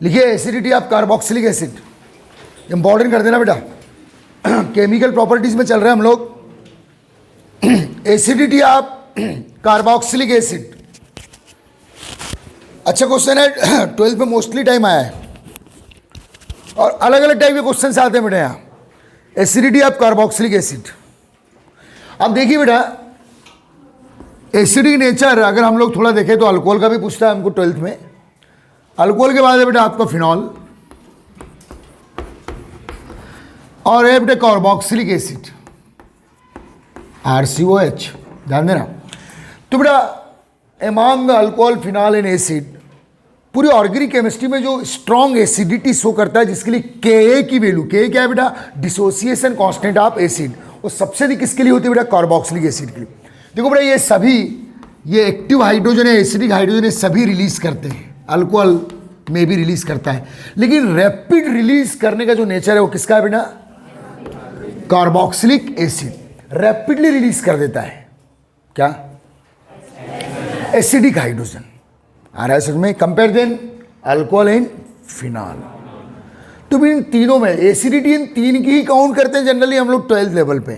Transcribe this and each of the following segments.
लिखिए acidity of carboxylic acid, important कर देना बेटा, केमिकल प्रॉपर्टीज में चल रहे हैं हम लोग। एसिडिटी ऑफ कार्बोक्सिलिक एसिड, अच्छा क्वेश्चन है, 12th में मोस्टली टाइम आया है और अलग अलग टाइप के क्वेश्चन से आते हैं बेटा यहाँ। एसिडिटी ऑफ कार्बोक्सिलिक एसिड, अब देखिए बेटा एसिडिक नेचर अगर हम लोग थोड़ा देखें तो अल्कोहल का भी पूछता है हमको 12th में। अल्कोहल के बाद है बेटा आपका फिनॉल और है बेटा कार्बोक्सिलिक एसिड RCOH, ध्यान देना। तो बेटा among alcohol phenol and acid पूरी ऑर्गेनिक केमिस्ट्री में जो स्ट्रॉन्ग एसिडिटी शो करता है, जिसके लिए Ka की वैल्यू, Ka क्या है बेटा, डिसोसिएशन कांस्टेंट ऑफ एसिड, वो सबसे अधिक किसके लिए होती है बेटा, कार्बोक्सिलिक एसिड के लिए। देखो बेटा ये सभी, ये एक्टिव हाइड्रोजन है, एसिडिक हाइड्रोजन है, सभी रिलीज करते हैं, अल्कोहल में भी रिलीज करता है, लेकिन रैपिड रिलीज करने का जो नेचर है वो किसका है बेटा, कार्बोक्सिलिक एसिड रैपिडली रिलीज कर देता है क्या, एसिडिक हाइड्रोजन। आ रहा है समझ में, compare than alcohol and phenol. तो इन तीनों में एसिडिटी इन तीन की ही काउंट करते हैं जनरली हम लोग 12th लेवल पे,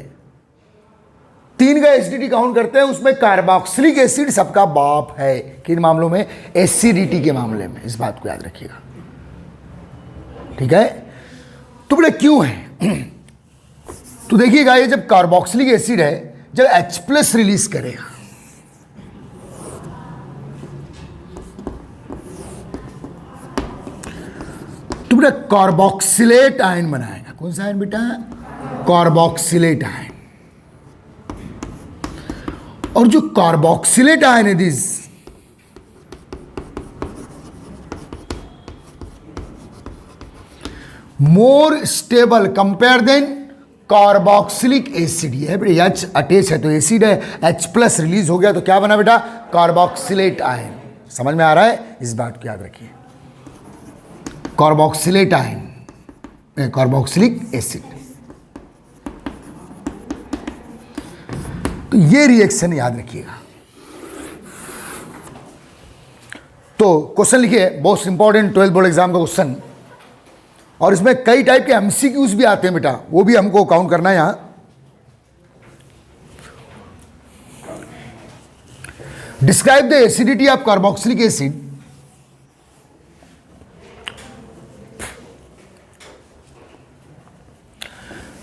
तीन का एसिडिटी काउंट करते हैं, उसमें कार्बोक्सिलिक एसिड सबका बाप है। किन मामलों में, एसिडिटी के मामले में, इस बात को याद रखिएगा, ठीक है। तो बेटा क्यों है, तो देखिएगा ये जब कार्बोक्सिलिक एसिड है, जब H+ रिलीज करेगा, तो बेटा कार्बोक्सिलेट आयन बनाएगा। कौन सा आयन बेटा, कार्बोक्सिलेट आयन। और जो कार्बोक्सिलेट आयन है this, more stable compare than carboxylic acid. ये है बेटा H अटैच है तो एसिड है, H+ रिलीज हो गया तो क्या बना बेटा, कार्बोक्सिलेट आयन। समझ में आ रहा है, इस बात को याद रखिए, कार्बोक्सिलेट आयन, कार्बोक्सिलिक एसिड। तो ये रिएक्शन याद रखिएगा। तो क्वेश्चन लिखिए, बहुत इंपॉर्टेंट 12th बोर्ड एग्जाम का क्वेश्चन, और इसमें कई टाइप के MCQs भी आते हैं बेटा, वो भी हमको काउंट करना है यहां। Describe the acidity of carboxylic acid,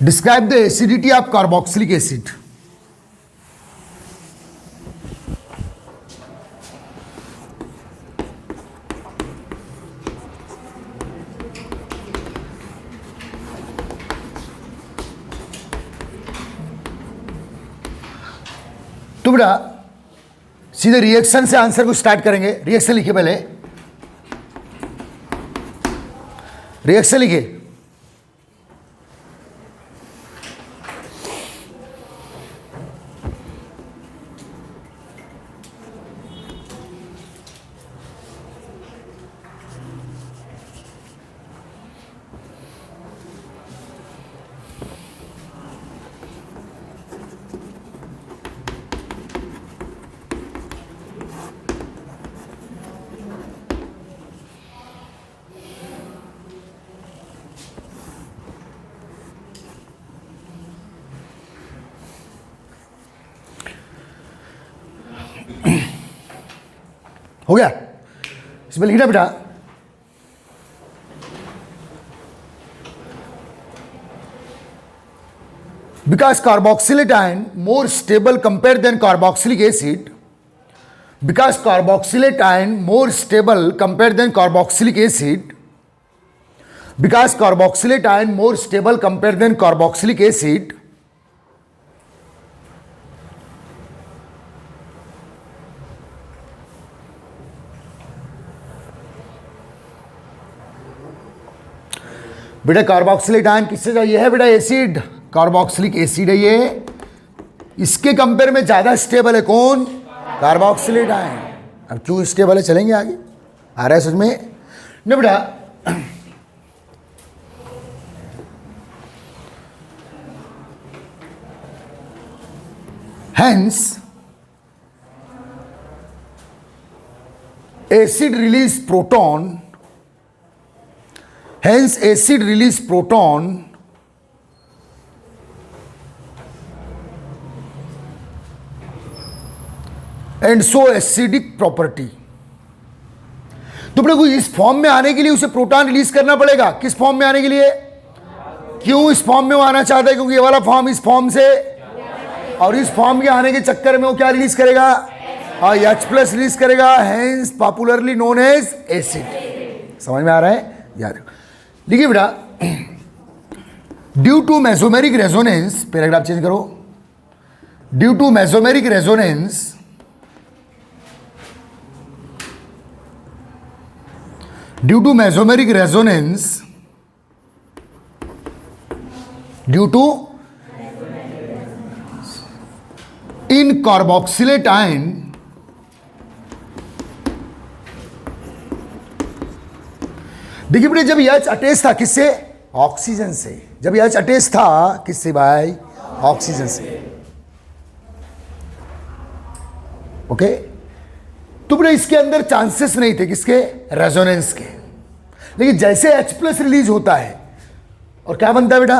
describe the acidity of carboxylic acid. तो बेटा सीधे रिएक्शन से आंसर को स्टार्ट करेंगे। रिएक्शन लिखिए, पहले रिएक्शन लिखिए। हो गया, इसमें लिखना बेटा, because carboxylate ion more stable compare than carboxylic acid, because carboxylate ion more stable compare than carboxylic acid, because carboxylate ion more stable compare than carboxylic acid, बेटा कार्बोक्सिलेट आयन किससे चाहिए है बेटा, एसिड, कार्बोक्सिलिक एसिड है ये, इसके compare में ज्यादा स्टेबल है कौन, कार्बोक्सिलेट आयन। अब क्यों स्टेबल है, चलेंगे आगे, आ रहा है समझ में न बेटा। Hence acid release proton Hence acid release proton and so acidic property. तो अपने को इस फॉर्म में आने के लिए उसे प्रोटॉन रिलीज करना पड़ेगा. किस फॉर्म में आने के लिए? क्यों इस फॉर्म में वो आना चाहता है? क्योंकि ये वाला फॉर्म इस फॉर्म से, और इस फॉर्म के आने के चक्कर में वो क्या रिलीज करेगा? H प्लस रिलीज करेगा. Hence popularly known as acid. समझ में आ रहा है? याद रखो. लिखिए बेटा, due to mesomeric resonance, paragraph change करो. Due to mesomeric resonance, due to mesomeric resonance, due to in carboxylate ion, देखिए बेटे, जब H अटैच था किससे? ऑक्सीजन से. जब H अटैच था किससे भाई? ऑक्सीजन से. ओके. तो बेटा इसके अंदर चांसेस नहीं थे किसके? रेजोनेंस के. लेकिन जैसे H प्लस रिलीज होता है और क्या बनता है बेटा?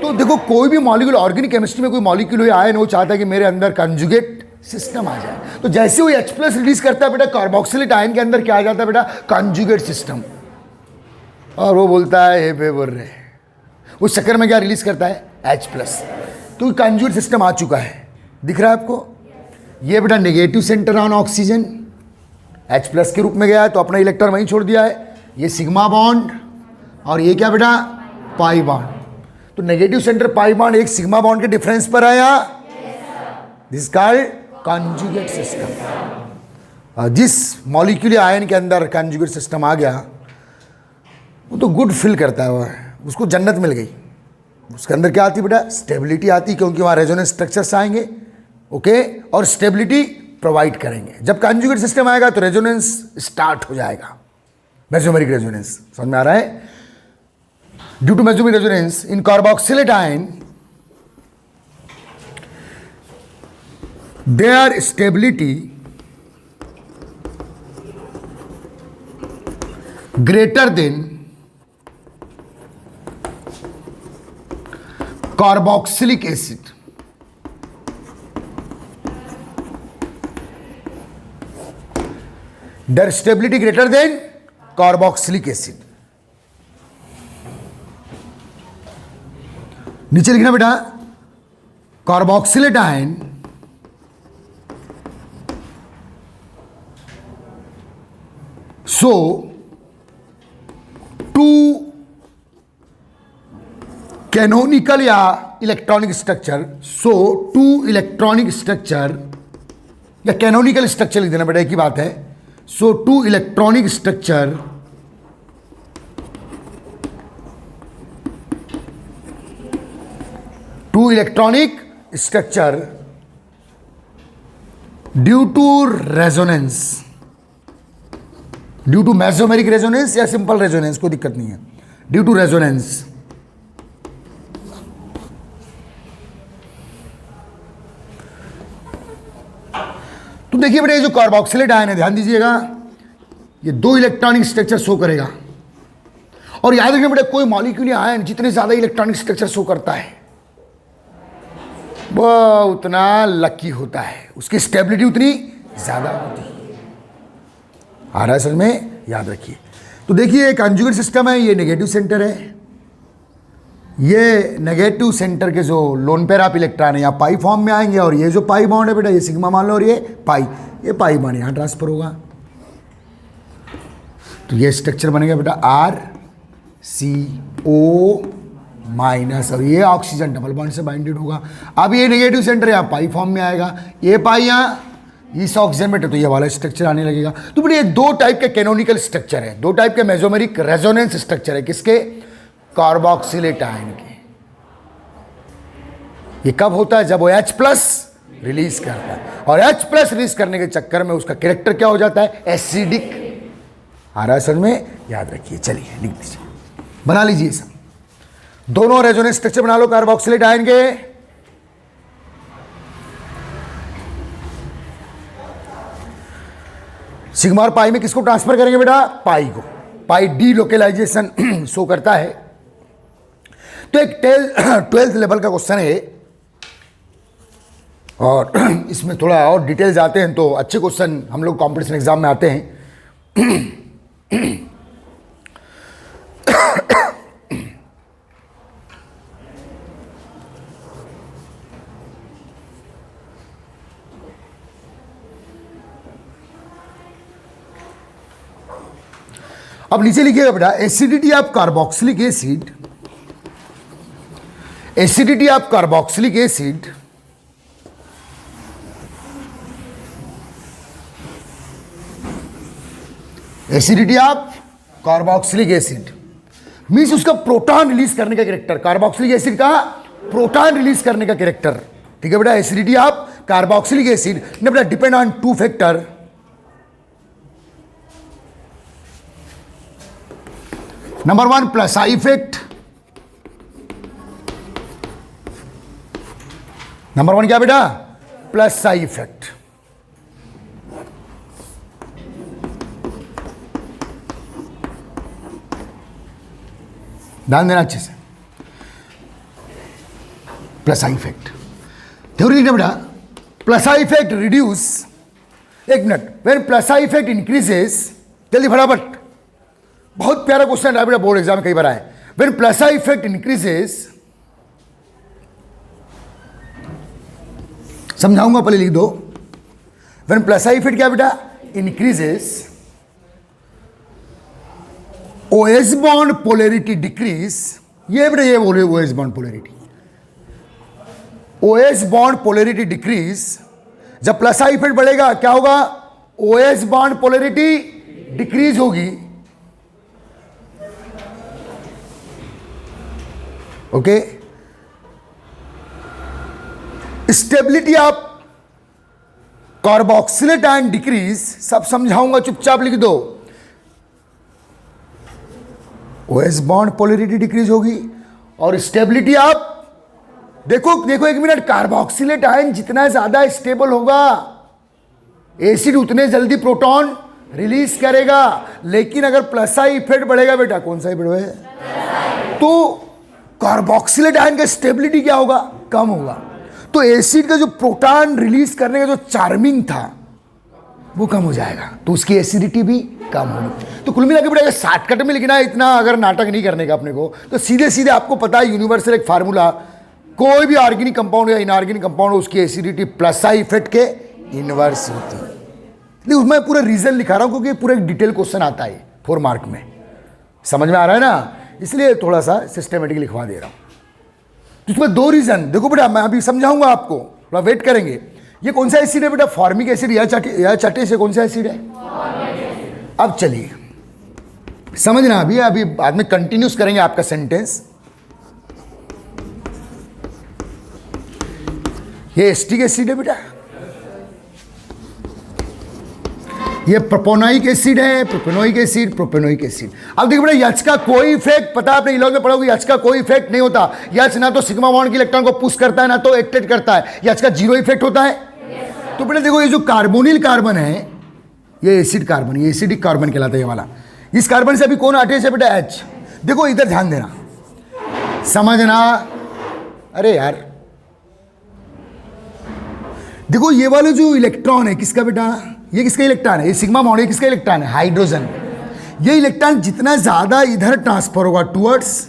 तो देखो, कोई भी मॉलिक्यूल, ऑर्गेनिक केमिस्ट्री में कोई मॉलिक्यूल आयन वो चाहता है कि मेरे अंदर कंजुगेट सिस्टम आ जाए. तो जैसे वो H प्लस रिलीज करता है बेटा, कार्बोक्सिलेट आयन के अंदर क्या आ जाता है बेटा? Conjugate system. और वो बोलता है हे बोल रहे, उस चक्कर में क्या रिलीज करता है? H plus. तो कंजुगेट सिस्टम आ चुका है. दिख रहा है आपको? ये बेटा negative centre on oxygen, H plus के रूप में गया है तो अपना इलेक्ट्रॉन वहीं छोड़ दिया है. ये सिग्मा बॉन्ड और ये क्या बेटा? Pi bond. तो नेगेटिव सेंटर पाई बॉन्ड एक सिग्मा बॉन्ड के डिफरेंस पर आया. This called conjugate system. जिस मॉलिक्यूलर आयन के अंदर कंजुगेट सिस्टम आ गया वो तो गुड फील करता है, उसको जन्नत मिल गई. उसके अंदर क्या आती बेटा? स्टेबिलिटी आती, क्योंकि वहाँ रेजोनेंस स्ट्रक्चर्स आएंगे. ओके. और स्टेबिलिटी प्रोवाइड करेंगे. जब कंजुगेट सिस्टम आएगा तो रेजोनेंस स्टार्ट हो जाएगा. Mesomeric resonance. समझ में आ रहा है? Due to mesomeric resonance in carboxylate ion, their stability greater than carboxylic acid. their stability greater than carboxylic acid. नीचे लिखना बेटा, carboxylate ion so two canonical या electronic structure, so two electronic structure या कैनोनिकल स्ट्रक्चर लिख देना बेटा, एक ही बात है. So two electronic structure due to resonance, due to mesomeric resonance या simple resonance, कोई दिक्कत नहीं है. Due to resonance तो देखिए बेटा, ये जो कार्बोक्सिलेट आयन है, ध्यान दीजिएगा, ये दो इलेक्ट्रॉनिक स्ट्रक्चर शो करेगा. और याद रखना बेटा, कोई मॉलिक्यूलर आयन जितने ज्यादा इलेक्ट्रॉनिक स्ट्रक्चर शो करता है वो उतना लकी होता है, उसकी स्टेबिलिटी उतनी ज्यादा होती है. आ रहा है समझ में? याद रखिए. तो देखिए, कंजुगेट सिस्टम है, ये नेगेटिव सेंटर है. ये नेगेटिव सेंटर के जो लोन पेयर ऑफ इलेक्ट्रॉन है यहाँ पाई फॉर्म में आएंगे, और ये जो पाई बॉन्ड है बेटा, ये सिग्मा मान लो, और ये पाई बॉन्ड यहाँ ट्रांसफर होगा. तो ये स्ट्रक्चर बनेगा बेटा RCO माइनस, और ये ऑक्सीजन डबल बॉन्ड से बाइंडेड होगा. अब ये नेगेटिव सेंटर यहाँ पाई फॉर्म में आएगा, ये पाई यहाँ इस ऑक्सीजन में, तो ये वाला स्ट्रक्चर आने लगेगा. तो बेटा ये दो टाइप के कैनोनिकल स्ट्रक्चर है, दो टाइप के मेसोमेरिक रेजोनेंस स्ट्रक्चर है. किसके? कार्बोक्सिलेट आयन के. ये कब होता है? जब वो H प्लस रिलीज करता है, और H प्लस रिलीज करने के चक्कर में उसका कैरेक्टर क्या हो जाता है? एसिडिक. आ रहा है समझ में? याद रखिए. चलिए लिख लीजिए, बना लीजिए सब. दोनों रेजोनेंस स्ट्रक्चर बना लो कार्बोक्सिलेट आयन के. सिग्मा और पाई में किसको ट्रांसफर करेंगे बेटा? पाई को. पाई डी लोकेलाइजेशन शो करता है। तो एक 12th लेवल का क्वेश्चन है और इसमें थोड़ा और डिटेल्स आते हैं तो अच्छे क्वेश्चन हम लोग कॉम्पिटिशन एग्जाम में आते हैं। अब नीचे लिखिएगा बेटा, acidity of carboxylic acid, acidity of carboxylic acid acidity of carboxylic acid means उसका प्रोटॉन रिलीज करने का कैरेक्टर, कार्बोक्सिलिक एसिड का प्रोटॉन रिलीज करने का कैरेक्टर। ठीक है बेटा, एसिडिटी ऑफ कार्बोक्सिलिक एसिड ने बेटा depend on 2 factor. Number 1 plus I effect, number 1 क्या बेटा, प्लस आई इफेक्ट। ध्यान देना अच्छे से, प्लस आई इफेक्ट थ्योरी लिखना बेटा। प्लस आई इफेक्ट रिड्यूस, एक minute, when plus I effect increases, जल्दी फटाफट, बहुत प्यारा क्वेश्चन है बेटा, बोर्ड एग्जाम में कई बार आए। When plus I effect increases, समझाऊंगा पहले लिख दो। व्हेन प्लस आई इफेक्ट क्या बेटा, increases, OH bond polarity decrease, ये बेटा ये बोले OH bond polarity, OH bond polarity decrease. जब प्लस आई इफेक्ट बढ़ेगा क्या होगा, OH बॉन्ड पोलैरिटी डिक्रीज होगी। Okay, stability of carboxylate ion decrease, सब समझाऊंगा, चुपचाप लिख दो। OH बॉन्ड पोलैरिटी डिक्रीज होगी और स्टेबिलिटी ऑफ, देखो देखो एक मिनट, कार्बोक्सिलेट आयन जितना ज्यादा स्टेबल होगा एसिड उतने जल्दी प्रोटॉन रिलीज करेगा। लेकिन अगर प्लस आई इफेक्ट बढ़ेगा बेटा, कौन सा इफेक्ट बढ़ेगा, तो कार्बोक्सिलेट आयन का स्टेबिलिटी क्या होगा, कम होगा। तो एसिड का जो प्रोटॉन रिलीज करने का जो चार्मिंग था वो कम हो जाएगा, तो उसकी एसिडिटी भी कम होगी। तो कुल मिला के बेटा शॉर्टकट में लिखना है, इतना अगर नाटक नहीं करने का अपने को, तो सीधे सीधे आपको पता है यूनिवर्सल एक फार्मूला, कोई भी ऑर्गेनिक कंपाउंड या इनऑर्गेनिक कंपाउंड, उसकी एसिडिटी प्लस आई इफेक्ट के इनवर्स होती है। नहीं उसमें पूरा रीजन लिखा रहा हूं क्योंकि पूरा एक डिटेल क्वेश्चन आता है 4 मार्क में, समझ में आ रहा है ना, इसलिए थोड़ा सा सिस्टमेटिक लिखवा दे रहा हूं। तो इसमें 2 रीजन, देखो बेटा मैं अभी समझाऊंगा आपको, थोड़ा वेट करेंगे। ये कौन सा एसिड है बेटा, फॉर्मिक एसिड, या चटे से कौन सा एसिड है। अब चलिए समझना, अभी बाद में कंटिन्यूस करेंगे आपका सेंटेंस। ये एस्टिक एसिड है बेटा, ये प्रोपोनाइक एसिड है, प्रोपेनोइक एसिड, प्रोपेनोइक एसिड। अब देखिए बेटा एच का कोई इफेक्ट, पता है आपने इलॉग में पढ़ोगे, एच का कोई इफेक्ट नहीं होता। एच ना तो सिग्मा बॉन्ड के इलेक्ट्रॉन को पुश करता है ना तो एक्टेट करता है, एच का 0 इफेक्ट होता है। तो बेटा देखो ये जो कार्बोनिल कार्बन है, ये एसिड कार्बन, ये एसिडिक कार्बन कहलाता है ये वाला। इस कार्बन से अभी कौन अटैच है बेटा, एच। देखो इधर ध्यान देना, समझना, अरे यार देखो ये वाला जो इलेक्ट्रॉन है किसका बेटा, ये किसका इलेक्ट्रॉन है, ये सिग्मा बॉन्ड, ये किसका इलेक्ट्रॉन है, हाइड्रोजन। ये इलेक्ट्रॉन जितना ज्यादा इधर ट्रांसफर होगा टुवर्ड्स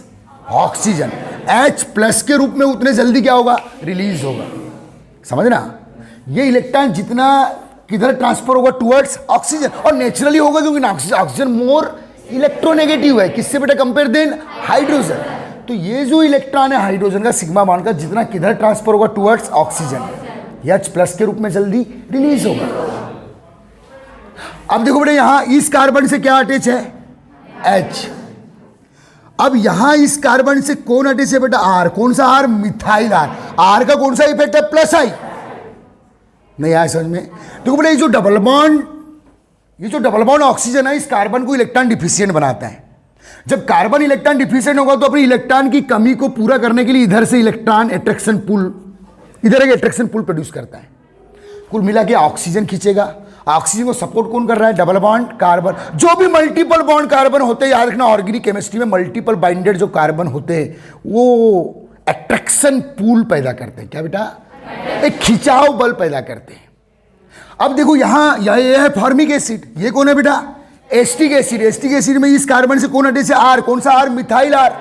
ऑक्सीजन, H+ के रूप में उतने जल्दी क्या होगा, रिलीज होगा। समझना, ये इलेक्ट्रॉन जितना किधर ट्रांसफर होगा टुवर्ड्स ऑक्सीजन, और नेचुरली होगा क्योंकि ऑक्सीजन मोर इलेक्ट्रोनेगेटिव है, किससे बेटा कंपेयर देन हाइड्रोजन। तो ये जो इलेक्ट्रॉन है हाइड्रोजन का, सिग्मा बॉन्ड का, जितना किधर ट्रांसफर होगा टुवर्ड्स ऑक्सीजन, H+ के रूप में जल्दी रिलीज होगा। अब देखो बेटा यहां इस कार्बन से क्या अटैच है, H। अब यहां इस कार्बन से कौन अटैच है बेटा, R। कौन सा R, मिथाइल R का कौन सा इफेक्ट है, प्लस आई। नहीं आया समझ में। देखो बेटा ये जो डबल बॉन्ड ऑक्सीजन है, इस कार्बन को इलेक्ट्रॉन डिफिशिएंट बनाता है। जब कार्बन इलेक्ट्रॉन डिफिशिएंट होगा तो अपनी इलेक्ट्रॉन की कमी को पूरा करने के लिए इधर से इलेक्ट्रॉन अट्रैक्शन पुल, इधर एक अट्रैक्शन पुल प्रोड्यूस करता है। कुल मिला के ऑक्सीजन खींचेगा ऑक्सीजन को सपोर्ट कौन कर रहा है? Double bond carbon. जो भी मल्टीपल बॉन्ड कार्बन होते हैं, याद रखना ऑर्गेनिक केमिस्ट्री में मल्टीपल बाइंडेड जो कार्बन होते हैं वो अट्रैक्शन पूल पैदा करते हैं। क्या बेटा? एक खिंचाव बल पैदा करते हैं। अब देखो यहां ये है फॉर्मिक एसिड, ये कौन है बेटा? Acetic acid. एस्टिक एसिड में इस कार्बन से कौन अटैच है? आर। कौन सा आर? Methyl are.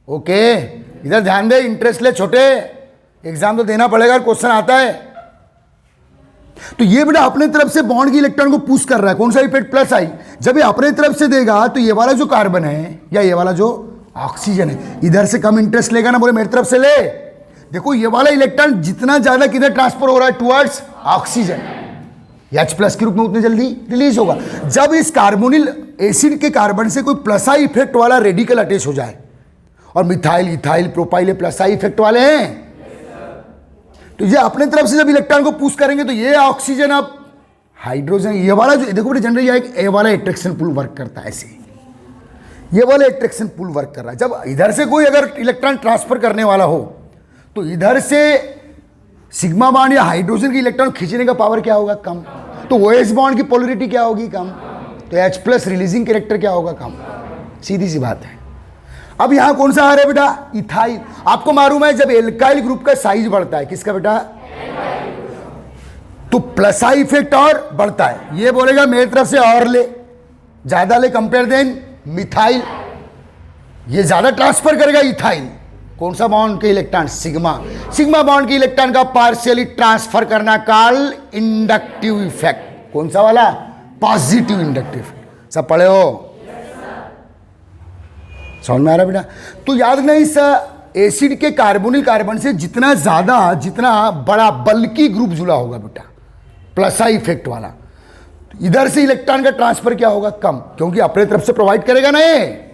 ओके, इधर ध्यान दे, इंटरेस्ट ले छोटे, एग्जाम तो देना पड़ेगा, क्वेश्चन आता है। तो ये बेटा अपने तरफ से बॉन्ड की इलेक्ट्रॉन को पुश कर रहा है। कौन सा इफेक्ट? प्लस आई। जब ये अपने तरफ से देगा तो ये वाला जो कार्बन है या ये वाला जो ऑक्सीजन है इधर से कम इंटरेस्ट लेगा ना, बोले मेरी तरफ से ले। देखो ये वाला इलेक्ट्रॉन जितना ज्यादा किधर ट्रांसफर हो रहा है? Towards oxygen. H प्लस के रूप में उतनी जल्दी रिलीज होगा। जब इस कार्बोनिल एसिड के कार्बन से कोई प्लस आई इफेक्ट वाला रेडिकल अटैच हो जाए, और मिथाइल इथाइल प्रोपाइल ये प्लस आई इफेक्ट वाले हैं, तो ये अपने तरफ से जब इलेक्ट्रॉन को पुश करेंगे तो ये ऑक्सीजन अब हाइड्रोजन, ये वाला जो देखो बेटे जनरली ये वाला अट्रैक्शन पुल वर्क करता है ऐसे, ये वाला अट्रैक्शन पुल वर्क कर रहा है। जब इधर से कोई अगर इलेक्ट्रॉन ट्रांसफर करने वाला हो तो इधर से सिग्मा बॉन्ड या हाइड्रोजन की इलेक्ट्रॉन खींचने का पावर क्या होगा? कम। तो OH बॉन्ड की पोलरिटी क्या होगी? कम। तो H प्लस रिलीजिंग कैरेक्टर क्या होगा? कम। सीधी सी बात है। अब यहां कौन सा आ रहा है बेटा? इथाइल। आपको मालूम है जब एल्काइल ग्रुप का साइज बढ़ता है, किसका बेटा? तो प्लस आई इफेक्ट और बढ़ता है। ये बोलेगा मेरी तरफ से और ले, ज्यादा ले कंपेयर देन मिथाइल, ये ज्यादा ट्रांसफर करेगा इथाइल। कौन सा बॉन्ड के इलेक्ट्रॉन? सिग्मा। सिग्मा बॉन्ड के इलेक्ट्रॉन का पार्शियली ट्रांसफर करना कॉल्ड इंडक्टिव इफेक्ट। कौन सा वाला? Positive inductive. सब पढ़े हो? समझ में आ रहा बेटा? तो याद रखना इस एसिड के कार्बोनिल कार्बन से जितना ज्यादा, जितना बड़ा बल्कि ग्रुप जुड़ा होगा बेटा, प्लस आई इफेक्ट वाला, इधर से इलेक्ट्रॉन का ट्रांसफर क्या होगा? कम, क्योंकि अपने तरफ से प्रोवाइड करेगा ना। ये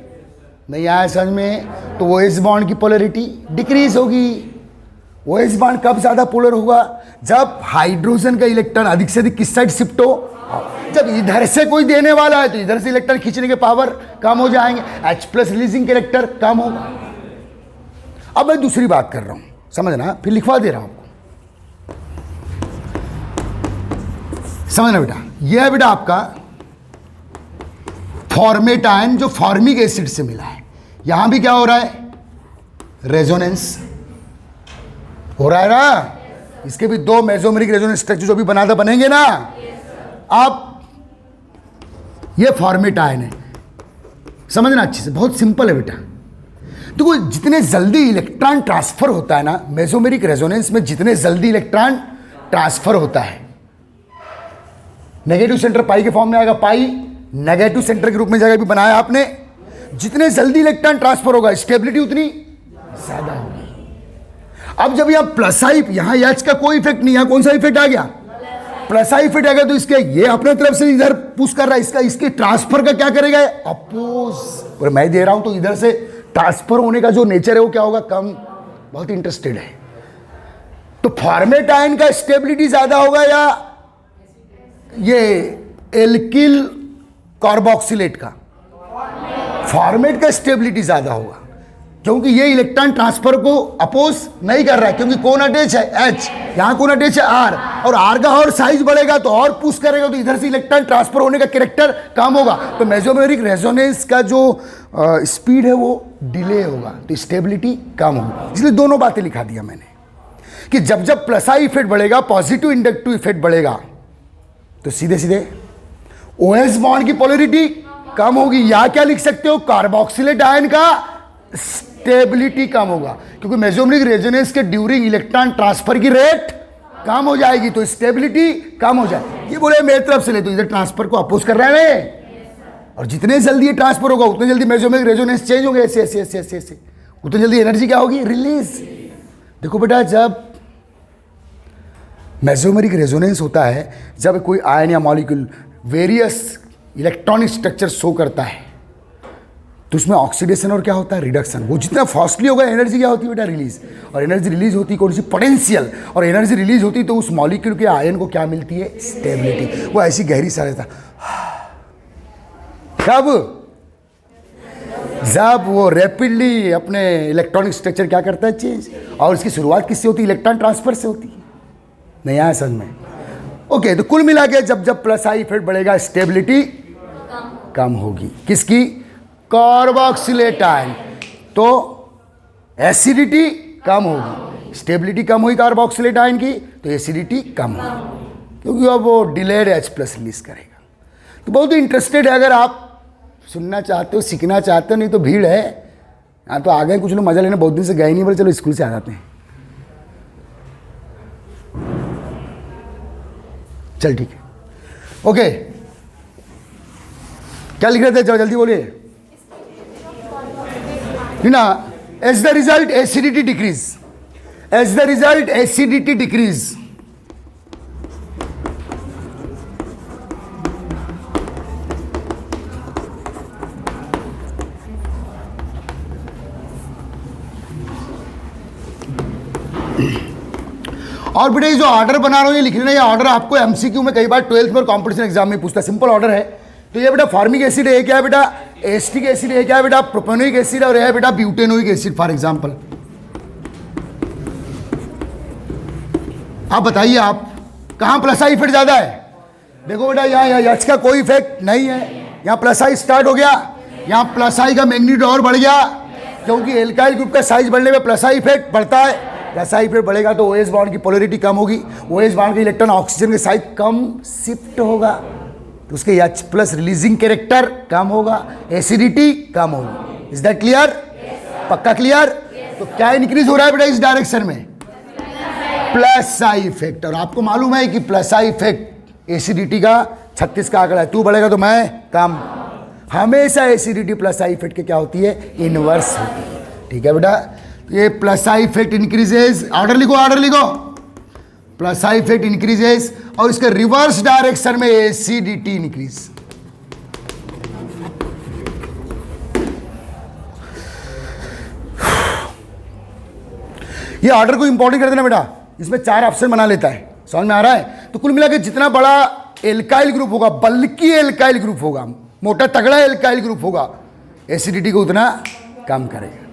नहीं आया समझ में? तो OH बॉन्ड की पोलरिटी डिक्रीज होगी। OH बॉन्ड कब ज्यादा पोलर होगा? जब हाइड्रोजन का इलेक्ट्रॉन अधिक से अधिक किस साइड शिफ्ट हो? जब इधर से कोई देने वाला है तो इधर से इलेक्ट्रॉन खींचने के पावर कम हो जाएंगे, H प्लस रिलीजिंग कैरेक्टर कम होगा। अब मैं दूसरी बात कर रहा हूं, समझना, फिर लिखवा दे रहा हूं आपको, समझना बेटा। यह है बेटा आपका फॉर्मेट आयन जो फॉर्मिक एसिड से मिला है। यहां भी क्या हो रहा है? रेजोनेंस हो रहा है ना। इसके भी दो मेसोमेरिक रेजोनेंस स्ट्रक्चर जो भी बनाता बनेंगे ना। अब ये फॉर्मेट आयन है, समझना अच्छे से, बहुत सिंपल है बेटा। देखो जितने जल्दी इलेक्ट्रॉन ट्रांसफर होता है ना, मेसोमेरिक रेजोनेंस में जितने जल्दी इलेक्ट्रॉन ट्रांसफर होता है, नेगेटिव सेंटर पाई के फॉर्म में आएगा, पाई नेगेटिव सेंटर के रूप में जगह भी बनाया आपने। जितने जल्दी इलेक्ट्रॉन ट्रांसफर होगा स्टेबिलिटी उतनी ज्यादा होगी। अब जब यहां प्लस आई, यहां H का कोई इफेक्ट नहीं, यहां कौन सा इफेक्ट आ गया? प्लस आई इफेक्ट आ गया। तो इसके ये अपने तरफ से इधर पुश कर रहा है, इसका इसके ट्रांसफर का क्या करेगा? अपोज। और मैं दे रहा हूं तो इधर से ट्रांसफर होने का जो नेचर है वो क्या होगा? कम। बहुत इंटरेस्टेड है। तो फॉर्मेट आयन का स्टेबिलिटी ज्यादा होगा या ये एल्किल कार्बोक्सिलेट का? फॉर्मेट का स्टेबिलिटी ज्यादा होगा, क्योंकि ये इलेक्ट्रॉन ट्रांसफर को अपोज नहीं कर रहा है, क्योंकि कौन अटैच है? H। यहां कौन अटैच है? R। और R का और साइज बढ़ेगा तो और पुश करेगा, तो इधर से इलेक्ट्रॉन ट्रांसफर होने का कैरेक्टर कम होगा। तो मेसोमेरिक रेजोनेंस का जो स्पीड है वो डिले होगा, तो स्टेबिलिटी कम होगी। इसलिए दोनों बातें लिखा दिया मैंने कि जब जब प्लस आई इफेक्ट बढ़ेगा, पॉजिटिव इंडक्टिव इफेक्ट बढ़ेगा, तो सीधे सीधे OH बॉन्ड की पोलरिटी कम होगी। या क्या लिख सकते हो? कार्बोक्सिलेट आयन का स्टेबिलिटी कम होगा, क्योंकि मेसोमेरिक रेजोनेंस के ड्यूरिंग इलेक्ट्रॉन ट्रांसफर की रेट कम हो जाएगी, तो स्टेबिलिटी कम हो जाएगी। ये बोले मेरी तरफ से ले, तो इधर ट्रांसफर को अपोज कर रहा है, और जितने जल्दी ये ट्रांसफर होगा उतने जल्दी मेसोमेरिक रेजोनेंस चेंज होंगे, ऐसे ऐसे ऐसे ऐसे ऐसे, उतनी जल्दी एनर्जी क्या होगी? रिलीज। देखो बेटा, जब मेसोमेरिक रेजोनेंस होता है, जब कोई आयन या molecule various electronic structure show करता है, तो उसमें ऑक्सीडेशन और क्या होता है? रिडक्शन। वो जितना फास्टली होगा एनर्जी क्या होती है बेटा? रिलीज। और एनर्जी रिलीज होती है कौन सी? पोटेंशियल। और एनर्जी रिलीज होती है तो उस मॉलिक्यूल के आयन को क्या मिलती है? स्टेबिलिटी। वो ऐसी गहरी सांस लेता कब? जब वो रैपिडली अपने इलेक्ट्रॉनिक स्ट्रक्चर क्या करता है? चेंज। और इसकी शुरुआत किससे होती है? इलेक्ट्रॉन ट्रांसफर से होती है। नहीं आया समझ में? ओके, तो कुल मिला के जब जब प्लस आई इफेक्ट बढ़ेगा स्टेबिलिटी कम होगी। किसकी? Carboxylate ion. तो एसिडिटी कम होगी, स्टेबिलिटी कम हुई कार्बोक्सिलेट आयन की, तो एसिडिटी कम होगी, क्योंकि अब वो डिलेड H+ रिलीज करेगा। तो बहुत ही इंटरेस्टेड है, अगर आप सुनना चाहते हो, सीखना चाहते हो, नहीं तो भीड़ है यहाँ, तो आ गए कुछ लोग, मजा लेने बहुत दिन से गए नहीं, बोले चलो स्कूल से आ जाते हैं। चल ठीक है, ओके, क्या लिख रहे थे, जल्दी बोलिए ना। As the result acidity decrease, as the result acidity decrease. और बेटा ये जो ऑर्डर बना रहा हूं ये लिख लेना, ये ऑर्डर आपको एमसीक्यू में कई बार 12th में कॉम्पिटिशन एग्जाम में पूछता है, सिंपल ऑर्डर है। तो ये बेटा फॉर्मिक एसिड है, क्या है बेटा एस्टिक एसिड है, क्या है बेटा प्रोपेनोइक एसिड, और यह है बेटा ब्यूटेनोइक एसिड फॉर एग्जांपल। आप बताइए आप कहां प्लस आई इफेक्ट ज्यादा है? देखो बेटा यहाँ H का कोई इफेक्ट नहीं है, यहाँ प्लस आई स्टार्ट हो गया, यहाँ प्लस आई का मैग्नीट्यूड और बढ़ गया, क्योंकि एल्काइल ग्रुप का साइज बढ़ने में प्लस आई इफेक्ट बढ़ता है। प्लस आई इफेक्ट बढ़ेगा तो OH बॉन्ड की पोलैरिटी कम होगी, OH बॉन्ड का इलेक्ट्रॉन ऑक्सीजन के साथ कम शिफ्ट होगा, तो उसके H+ रिलीजिंग कैरेक्टर कम होगा, एसिडिटी कम होगी। Is that clear? पक्का क्लियर? तो क्या इंक्रीज हो रहा है बेटा इस डायरेक्शन में? Plus I effect. और आपको मालूम है कि प्लस आई इफेक्ट एसिडिटी का 36 का आंकड़ा है, तू बढ़ेगा तो मैं कम। हमेशा एसिडिटी प्लस आई इफेक्ट के क्या होती है? इनवर्स होती है। ठीक है बेटा, ये plus I effect increases, order लिखो, ऑर्डर लिखो, प्लस आई इफेक्ट इंक्रीजेस, और इसके रिवर्स डायरेक्शन में एसिडिटी इंक्रीज। ये ऑर्डर को इंपॉर्टेंट कर देना बेटा, इसमें 4 ऑप्शन बना लेता है, समझ में आ रहा है? तो कुल मिला के जितना बड़ा एल्काइल ग्रुप होगा, बल्कि एल्काइल ग्रुप होगा, मोटा तगड़ा एल्काइल ग्रुप होगा, एसिडिटी को उतना कम करेगा।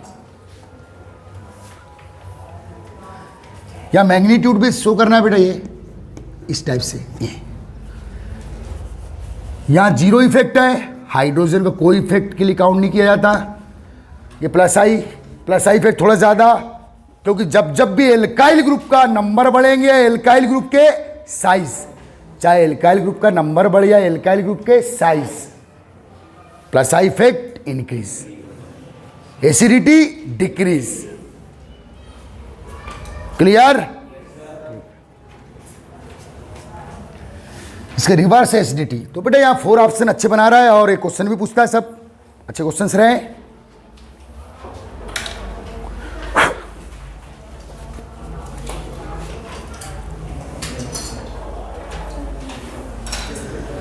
या मैग्नीट्यूड भी शो करना है बेटा, ये इस टाइप से, यहां 0 इफेक्ट है, हाइड्रोजन का कोई इफेक्ट के लिए काउंट नहीं किया जाता। ये प्लस आई इफेक्ट थोड़ा ज्यादा, क्योंकि जब भी एल्काइल ग्रुप का नंबर बढ़ेंगे, एल्काइल ग्रुप के साइज, चाहे एल्काइल ग्रुप का नंबर बढ़ या एल्काइल ग्रुप के size, plus I effect increase, acidity decrease. Clear? इसके रिवर्स एसिडिटी। तो बेटा यहां 4 ऑप्शन अच्छे बना रहा है, और एक क्वेश्चन भी पूछता है, सब अच्छे क्वेश्चंस रहे।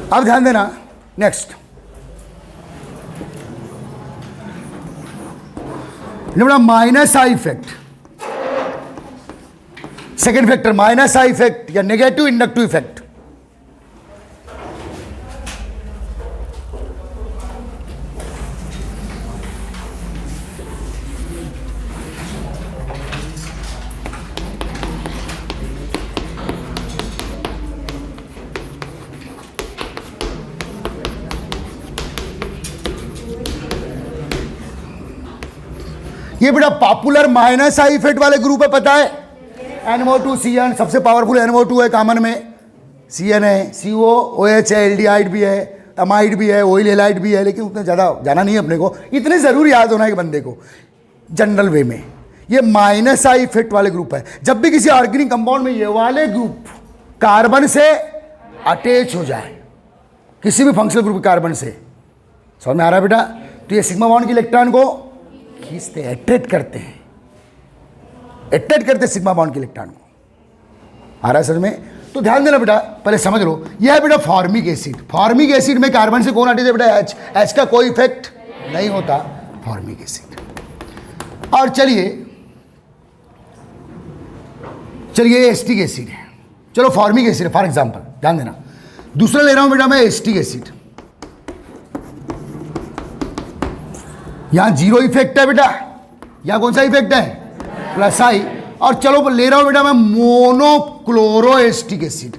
अब ध्यान देना, नेक्स्ट बेटा minus I effect, second factor minus I effect या नेगेटिव इंडक्टिव इफेक्ट। ये बेटा पॉपुलर माइनस आई इफेक्ट वाले ग्रुप है, पता है? NO2 CN सबसे पावरफुल NO2 है, कॉमन में CN है, CO OH है, एल्डिहाइड भी है, अमाइड भी है, ऑयल हेलाइड भी है, लेकिन उतना ज़्यादा जाना नहीं है अपने को, इतने ज़रूर याद होना है कि बंदे को जनरल वे में। ये माइनस आई इफेक्ट वाले ग्रुप है। जब भी किसी ऑर्गेनिक कंपाउंड में ये वाले ग्रुप कार्बन से अटैच हो जाए, किसी भी फंक्शनल ग्रुप कार्बन से, समझ में आ रहा है बेटा? तो ये सिग्मा बॉन्ड के इलेक्ट्रॉन को खींचते हैं, अट्रैक्ट करते हैं, अट्रैक्ट करते सिग्मा बॉन्ड के इलेक्ट्रॉन को। आ रहा है समझ में? तो ध्यान देना बेटा, पहले समझ लो, यह है बेटा फॉर्मिक एसिड। फॉर्मिक एसिड में कार्बन से कौन अटैच है बेटा? H का कोई इफेक्ट नहीं होता, फॉर्मिक एसिड। और चलिए एस्टिक एसिड है, चलो फॉर्मिक एसिड है फॉर एग्जांपल, ध्यान देना। दूसरा ले रहा हूं बेटा मैं एस्टिक एसिड, यहां 0 इफेक्ट है बेटा, यहां कौन सा इफेक्ट है? प्लस आई। और चलो ले रहा हूं बेटा मैं मोनोक्लोरो एस्टिक एसिड,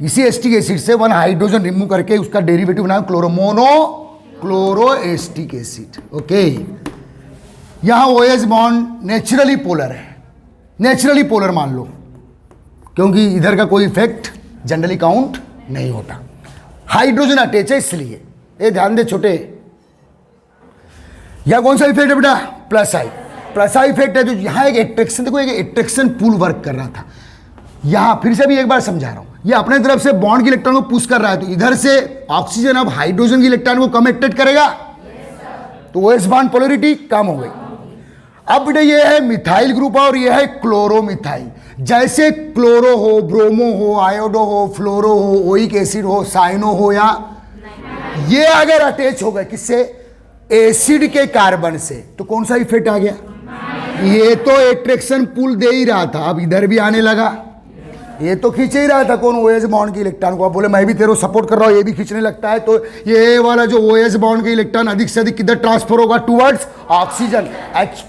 इसी एस्टिक एसिड से वन हाइड्रोजन रिमूव करके उसका डेरिवेटिव बनाया क्लोरोमोनो क्लोरो एस्टिक एसिड। ओके, यहां OH बॉन्ड नेचुरली पोलर है, नेचुरली पोलर मान लो, क्योंकि इधर का कोई इफेक्ट जनरली काउंट नहीं होता, हाइड्रोजन अटैच है इसलिए। ये ध्यान दे छोटे, यह कौन सा इफेक्ट है बेटा? Plus I. Plus I effect है जो यहां एक एट्रैक्शन, देखो एक एट्रैक्शन पुल वर्क कर रहा था। यहां फिर से भी एक बार समझा रहा हूं, ये अपने तरफ से बॉन्ड की इलेक्ट्रॉन को पुश कर रहा है, तो इधर से ऑक्सीजन अब हाइड्रोजन की इलेक्ट्रॉन को कम अट्रैक्ट करेगा, तो OH बॉन्ड पोलैरिटी कम हो गई। अब बेटा ये है मिथाइल ग्रुप और ये है क्लोरोमिथाइल। जैसे क्लोरो हो, ब्रोमो हो, आयोडो हो, फ्लोरो हो, ओइक एसिड हो, साइनो हो, या ये अगर अटैच हो गए किससे? एसिड के कार्बन से, तो कौन सा इफेक्ट आ गया? ये तो एट्रैक्शन पुल दे ही रहा था, अब इधर भी आने लगा। ये तो खींच ही रहा था कौन? OH बॉन्ड की इलेक्ट्रॉन को। आप बोले मैं भी तेरे को सपोर्ट कर रहा हूं, ये भी खींचने लगता है, तो ये वाला जो OH बॉन्ड की इलेक्ट्रॉन अधिक से अधिक किधर ट्रांसफर होगा? Towards oxygen, H+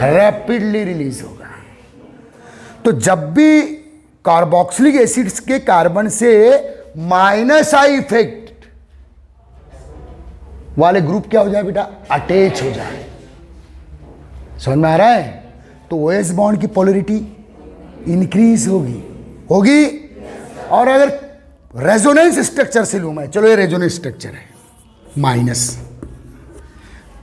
rapidly release होगा। तो जब भी कार्बोक्सिलिक एसिड्स के कार्बन से -I इफेक्ट वाले ग्रुप क्या हो जाए बेटा? अटैच हो जाए। समझ में आ रहा है? तो OH बॉन्ड की पोलैरिटी इंक्रीज होगी। और अगर रेजोनेंस स्ट्रक्चर से लूं मैं, चलो ये रेजोनेंस स्ट्रक्चर है माइनस,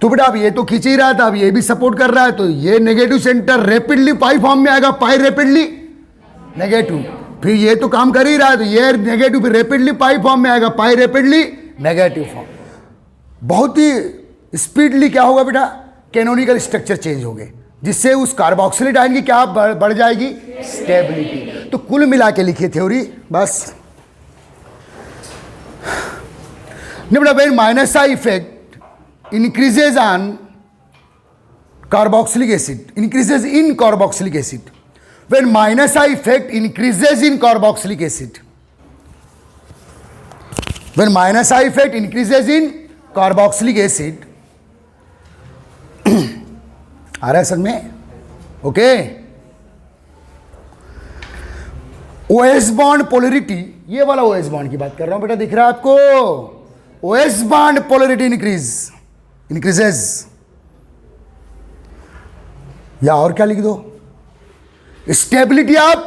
तो बेटा अब ये तो खींच ही रहा था, अब ये भी सपोर्ट कर रहा है, तो ये नेगेटिव सेंटर रैपिडली पाई फॉर्म में आएगा, पाई रैपिडली नेगेटिव, फिर ये तो काम कर ही रहा है, तो ये नेगेटिव फिर रैपिडली पाई फॉर्म में आएगा, पाई रैपिडली नेगेटिव फॉर्म। बहुत ही स्पीडली क्या होगा बेटा? कैनोनिकल स्ट्रक्चर चेंज हो गए, जिससे उस कार्बोक्सिलिक आयन की क्या बढ़ जाएगी? स्टेबिलिटी। तो कुल मिला के लिखिए थ्योरी बस। when -I effect increases on carboxylic acid, increases in carboxylic acid. When -I effect increases in carboxylic acid. When -I effect increases in carboxylic acid. आ रहा है समझ में? ओके, OH बॉन्ड पोलैरिटी, ये वाला OH बॉन्ड की बात कर रहा हूं बेटा, दिख रहा है आपको? OH बॉन्ड पोलैरिटी इंक्रीजेस, या और क्या लिख दो? स्टेबिलिटी ऑफ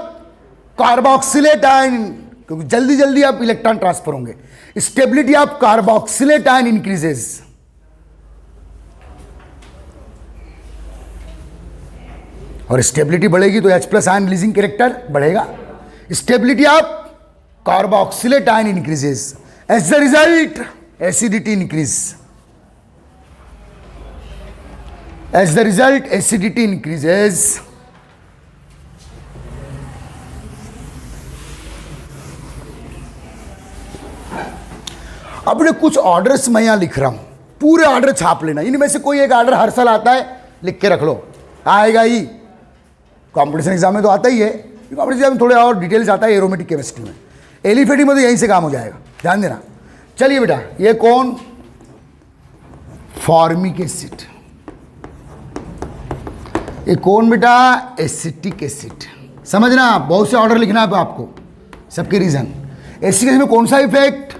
कार्बोक्सिलेट आयन, क्योंकि जल्दी जल्दी आप इलेक्ट्रॉन ट्रांसफर होंगे। Stability of carboxylate ion increases, और स्टेबिलिटी बढ़ेगी तो H+ आयन रिलीजिंग कैरेक्टर बढ़ेगा। Stability of carboxylate ion increases, as the result acidity increase, as the result acidity increases. अब कुछ ऑर्डर्स मैं यहां लिख रहा हूं, पूरे ऑर्डर छाप लेना, इनमें से कोई एक ऑर्डर हर साल आता है, लिख के रख लो, आएगा ही। कॉम्पिटिशन एग्जाम में तो आता ही है, कॉम्पिटिशन एग्जाम में थोड़े और डिटेल्स आता है एरोमेटिक केमिस्ट्री में, एलिफेटिक में तो यहीं से काम हो जाएगा, ध्यान देना। चलिए बेटा, ये कौन? Formic acid. ये कौन बेटा? Acetic acid. समझना, बहुत से ऑर्डर लिखना है आपको, सबके रीजन। एसिटिक एसिड में कौन सा इफेक्ट?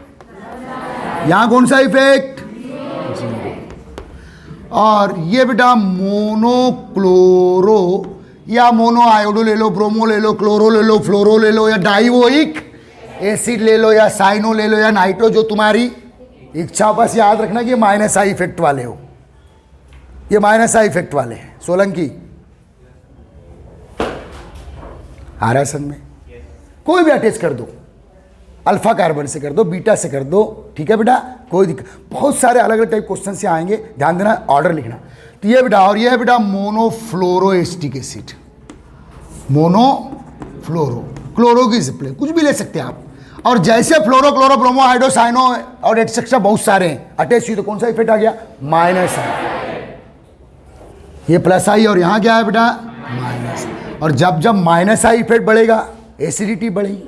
यहां कौन सा इफेक्ट? और ये बेटा मोनोक्लोरो या मोनो आयोडो ले लो, ब्रोमो ले लो, क्लोरो ले लो, फ्लोरो ले लो, या डाइवोइक एसिड ले लो, या साइनो ले लो, या नाइट्रो, जो तुम्हारी इच्छा। बस याद रखना कि ये -I इफेक्ट वाले हो, ये -I इफेक्ट वाले हैं। सोलंकी आ रहा है समझ में? कोई भी अटैच कर दो, अल्फा कार्बन से कर दो, बीटा से कर दो, ठीक है बेटा, कोई दिक्कत। बहुत सारे अलग अलग टाइप क्वेश्चन से आएंगे, ध्यान देना, ऑर्डर लिखना। तो ये बेटा, और ये है बेटा मोनोफ्लोरो एस्टिक एसिड, मोनोफ्लोरो, क्लोरो की जिप्ले, कुछ भी ले सकते हैं आप। और जैसे फ्लोरो, क्लोरो, ब्रोमो, हाइड्रो, साइनो और एटसेट्रा बहुत सारे हैं अटैच हुई, तो कौन सा इफेक्ट आ गया? -I। ये +I और यहाँ क्या है बेटा? -I। और जब जब -I इफेक्ट बढ़ेगा, एसिडिटी बढ़ेगी।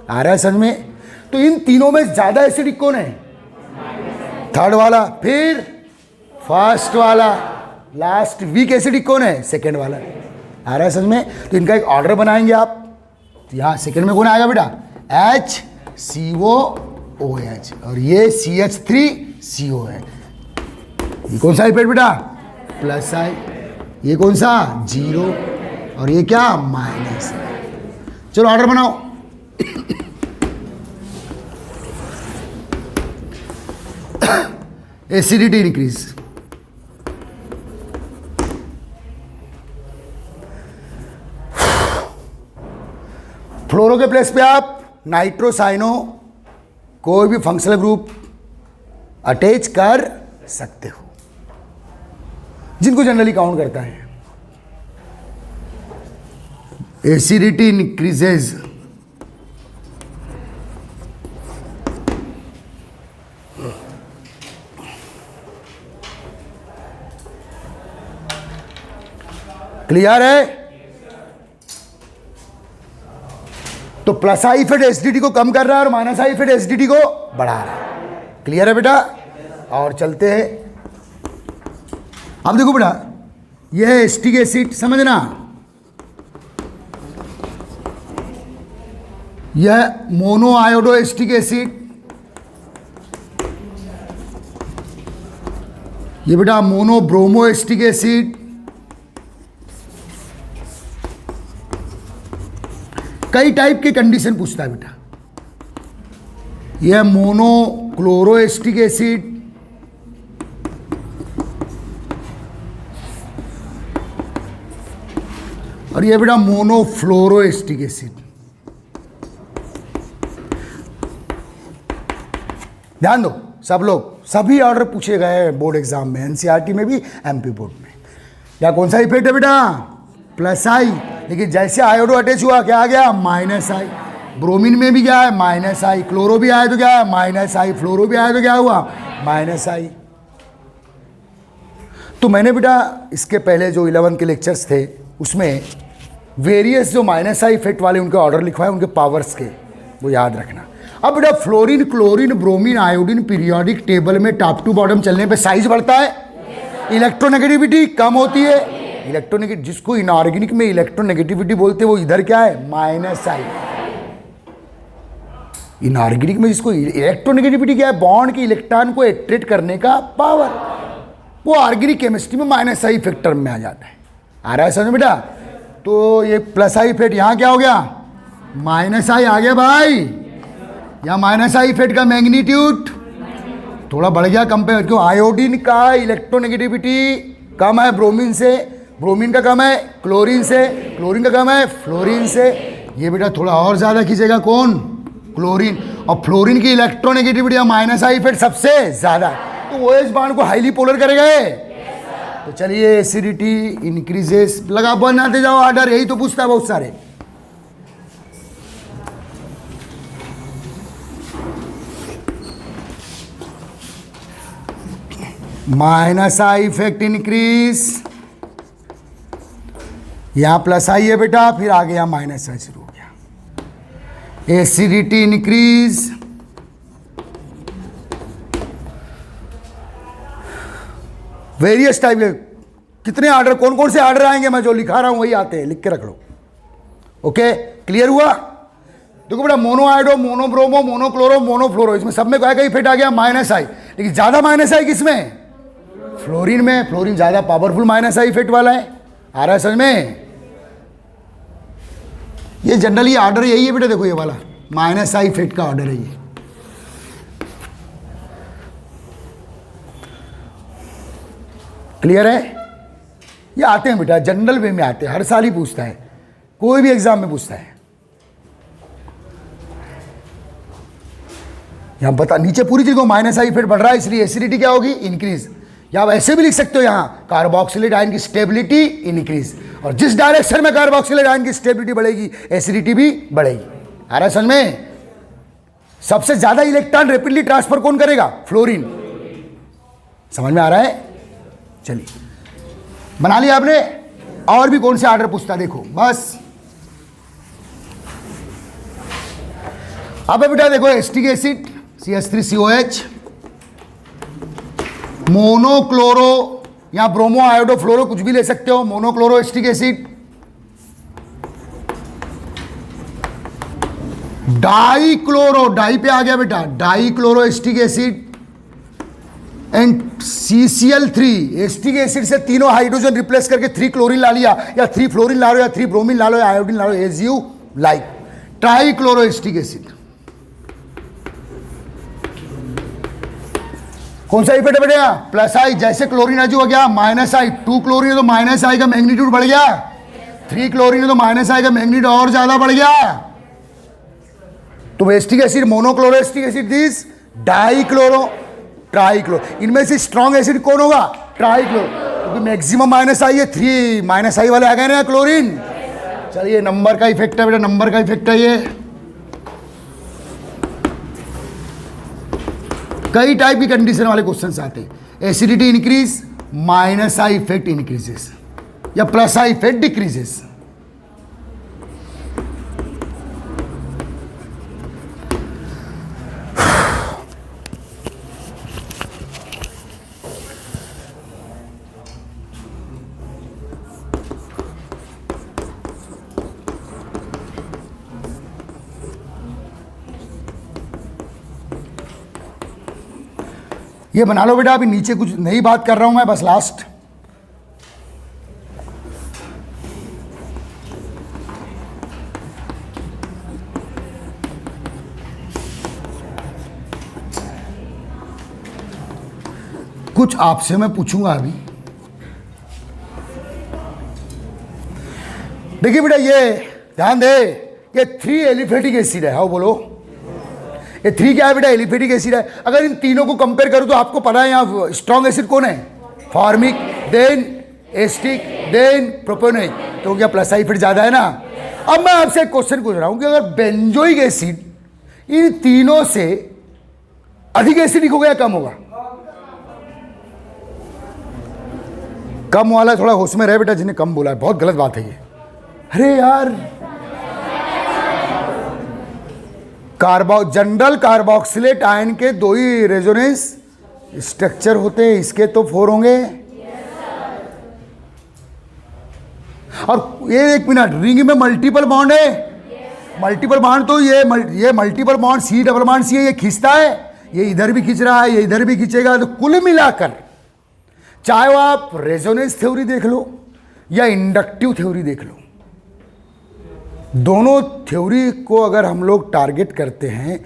आ रहा है समझ में? तो इन तीनों में ज्यादा एसिडिक कौन है? थर्ड वाला, फिर फर्स्ट वाला, लास्ट वीक एसिडिक कौन है? सेकेंड वाला। आ रहा है समझ में? तो इनका एक ऑर्डर बनाएंगे आप, तो यहाँ सेकंड में कौन आएगा बेटा, HCOOH, और ये CH3CO है। ये कौन सा इफेक्ट बेटा, प्लस आई, ये कौन सा, जीरो, और ये क्या, माइनस। चलो ऑर्डर बनाओ। एसिडिटी इंक्रीज, फ्लोरो के प्लेस पे आप नाइट्रोसाइनो कोई भी फंक्शनल ग्रुप अटैच कर सकते हो, जिनको जनरली काउंट करता है। एसिडिटी इंक्रीजेज, क्लियर है? तो प्लस आई इफेक्ट एसिडिटी को कम कर रहा है और माइनस आई इफेक्ट एसिडिटी को बढ़ा रहा है। क्लियर है बेटा? और चलते हैं, अब देखो बेटा, यह है एसिटिक एसिड, समझना, यह मोनो आयोडो एसिटिक एसिड, ये बेटा मोनो ब्रोमो एसिटिक एसिड, कई टाइप के कंडीशन पूछता है बेटा। यह मोनो क्लोरो एसिटिक एसिड, और यह बेटा मोनो फ्लोरो एसिटिक एसिड। ध्यान दो सब लोग, सभी ऑर्डर पूछे गए हैं बोर्ड एग्जाम में, एनसीईआरटी में भी, एमपी बोर्ड में। क्या कौन सा इफेक्ट है बेटा, प्लस आई, लेकिन जैसे आयोडो अटैच हुआ क्या आ गया, माइनस आई। ब्रोमीन में भी क्या है, माइनस आई। क्लोरो भी आया तो क्या है, माइनस आई। फ्लोरो भी आया तो क्या हुआ, माइनस आई। तो मैंने बेटा इसके पहले जो 11 के लेक्चर्स थे उसमें वेरियस जो माइनस आई इफेक्ट वाले उनके ऑर्डर लिखवाए, उनके पावर्स के, वो याद रखना। अब बेटा fluorine, chlorine, bromine, iodine periodic table में टॉप टू बॉटम चलने पे साइज बढ़ता है, इलेक्ट्रोनेगेटिविटी कम होती है। इलेक्ट्रोनेगेटिव, जिसको इनऑर्गेनिक में इलेक्ट्रोनेगेटिविटी बोलते हैं, वो इधर क्या है, माइनस आई। इनऑर्गेनिक में जिसको इलेक्ट्रोनेगेटिविटी क्या है, बॉन्ड के इलेक्ट्रॉन को अट्रैक्ट करने का पावर, वो ऑर्गेनिक केमिस्ट्री में माइनस आई फैक्टर में आ जाता है। आ रहा है समझ बेटा? तो ये प्लस आई इफेक्ट यहाँ क्या हो गया, माइनस आई आ गया भाई। यहाँ माइनस आई इफेक्ट का मैग्नीट्यूड थोड़ा बढ़ गया कंपेयर, क्यों, आयोडीन का इलेक्ट्रोनेगेटिविटी कम है ब्रोमीन से, ब्रोमीन का कम है क्लोरीन से, क्लोरीन का कम है फ्लोरीन से। ये बेटा थोड़ा और ज़्यादा खींचेगा कौन, क्लोरीन, और फ्लोरीन की इलेक्ट्रोनेगेटिविटी या माइनस आई इफेक्ट सबसे ज़्यादा है, तो वो इस बांड को हाईली पोलर करेगा। तो चलिए एसिडिटी इंक्रीजेस, लगा बनाते जाओ ऑर्डर, यही तो पूछता है बहुत सारे। माइनस आई इफेक्ट इंक्रीज, यहां प्लस आई है बेटा, फिर आगे यहां माइनस आई शुरू हो गया। एसिडिटी इंक्रीज, वेरियस टाइप के कितने ऑर्डर, कौन कौन से ऑर्डर आएंगे, मैं जो लिखा रहा हूं वही आते हैं, लिख के रख लो। ओके, क्लियर हुआ? देखो बेटा, mono iodo, mono bromo, mono chloro, mono fluoro, इसमें सब में क्या इफेक्ट आ गया, माइनस आई। लेकिन ज्यादा माइनस आई किसमें, फ्लोरीन में। फ्लोरीन ज्यादा पावरफुल माइनस आई इफेक्ट वाला है। आ रहा है समझ में? ये जनरली ऑर्डर यही है बेटा, देखो ये वाला माइनस आई इफेक्ट का ऑर्डर है ये। क्लियर है? ये आते हैं बेटा, जनरल वे में आते हैं, हर साल ही पूछता है, कोई भी एग्जाम में पूछता है। यहां बता, नीचे पूरी चीज को माइनस आई इफेक्ट बढ़ रहा है, इसलिए एसिडिटी क्या होगी, इंक्रीज। या आप ऐसे भी लिख सकते हो, यहां कार्बोक्सिलेट आयन की स्टेबिलिटी इंक्रीज, और जिस डायरेक्शन में कार्बोक्सिलेट आयन की स्टेबिलिटी बढ़ेगी एसिडिटी भी बढ़ेगी। आ रहा है समझ में? सबसे ज्यादा इलेक्ट्रॉन रैपिडली ट्रांसफर कौन करेगा, फ्लोरीन। समझ में आ रहा है? चलिए बना लिया आपने। और भी कौन से ऑर्डर पूछता है, देखो बस। अब बेटा देखो, एसिटिक एसिड CH3COH, मोनोक्लोरो, यहां ब्रोमो आयोडो फ्लोरो कुछ भी ले सकते हो, monochloro acetic acid. Di chloro, di पे आ गया बेटा, di chloro acetic acid and CCl3, acetic acid से तीनों हाइड्रोजन रिप्लेस करके 3 क्लोरीन ला लिया, या 3 फ्लोरीन ला लो, या 3 ब्रोमीन ला लो, या आयोडीन ला लो, as you like. Tri chloro acetic acid कौन सा इफेक्ट है बेटा? प्लस आई, जैसे क्लोरीन हो गया माइनस आई, 2 क्लोरीन है तो माइनस आई का मैग्नीट्यूड बढ़ गया, 3 क्लोरीन है तो माइनस आई का मैग्नीट्यूड और ज्यादा बढ़ गया। तो acetic acid monochloro acetic acid, this die chloro, try chloro. इनमें से स्ट्रॉन्ग एसिड कौन होगा? ट्राई क्लोरो, क्योंकि मैक्सिमम माइनस आई है, 3 माइनस आई वाले आ गए ना क्लोरीन। चलिए नंबर का इफेक्ट है बेटा, नंबर का इफेक्ट है ये। कई टाइप की कंडीशन वाले क्वेश्चंस आते हैं। Acidity increase, minus I effect increases, या प्लस आई इफेक्ट डिक्रीजेस। ये बना लो बेटा, अभी नीचे कुछ नई बात कर रहा हूं मैं, बस लास्ट। कुछ आपसे मैं पूछूंगा अभी। देखिए बेटा, ये ध्यान दे, ये 3 एलिफेटिक एसिड है। हाँ बोलो, ये 3 क्या है बेटा? एलिफेटिक एसिड है। अगर इन तीनों को कंपेयर करूं तो आपको पता है यहाँ स्ट्रॉन्ग एसिड कौन है? Formic, then acetic, then propanoic. तो क्या प्लस आई इफेक्ट ज्यादा है ना? अब मैं आपसे एक क्वेश्चन पूछ रहा हूं कि अगर बेंजोइक एसिड इन तीनों से अधिक एसिडिक होगा या कम होगा? कम वाला थोड़ा होश में रहे बेटा, जिन्हें कम बोला है, बहुत गलत बात है ये। अरे यार, जनरल कार्बोक्सिलेट आयन के 2 ही रेजोनेंस स्ट्रक्चर होते हैं, इसके तो 4 होंगे। और ये 1 मिनट, रिंग में मल्टीपल बॉन्ड है। मल्टीपल बॉन्ड तो ये multiple bond C double bond C है, ये खींचता है, ये इधर भी खींच रहा है, ये इधर भी खींचेगा। तो कुल मिलाकर चाहे वो आप रेजोनेंस थ्योरी देख लो या इंडक्टिव थ्योरी देख लो, दोनों थ्योरी को अगर हम लोग टारगेट करते हैं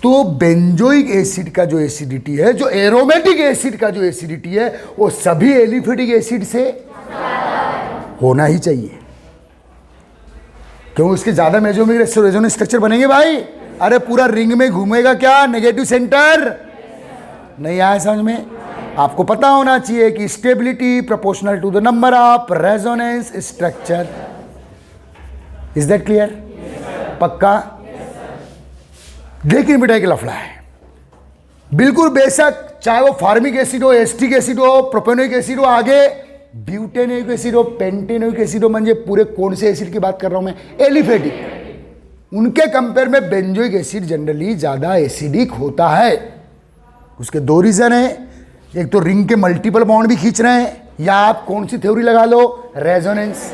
तो बेंजोइक एसिड का जो एसिडिटी है, जो एरोमेटिक एसिड का जो एसिडिटी है, वो सभी एलिफेटिक एसिड से होना ही चाहिए। क्यों? इसके ज्यादा मेजोमिक रेजोनेंस स्ट्रक्चर बनेंगे भाई। अरे पूरा रिंग में घूमेगा क्या नेगेटिव सेंटर? नहीं आया समझ में? आपको पता होना चाहिए कि stability proportional to the number of resonance structure. Is that clear? पक्का? लेकिन बेटा एक लफड़ा है, बिल्कुल बेशक चाहे वो फार्मिक एसिड हो, एस्टिक एसिड हो, प्रोपेनोइक एसिड हो, आगे ब्यूटेनोइक एसिड हो, पेंटेनोइक एसिड हो, म्हणजे पूरे कौन से एसिड की बात कर रहा हूं मैं? एलिफेटिक। उनके कंपेयर में बेंजोइक एसिड जनरली ज्यादा एसिडिक होता है। उसके 2 रीजन है, एक तो रिंग के मल्टीपल बॉन्ड भी खींच रहे हैं, या आप कौन सी थ्योरी लगा लो? रेजोनेंस।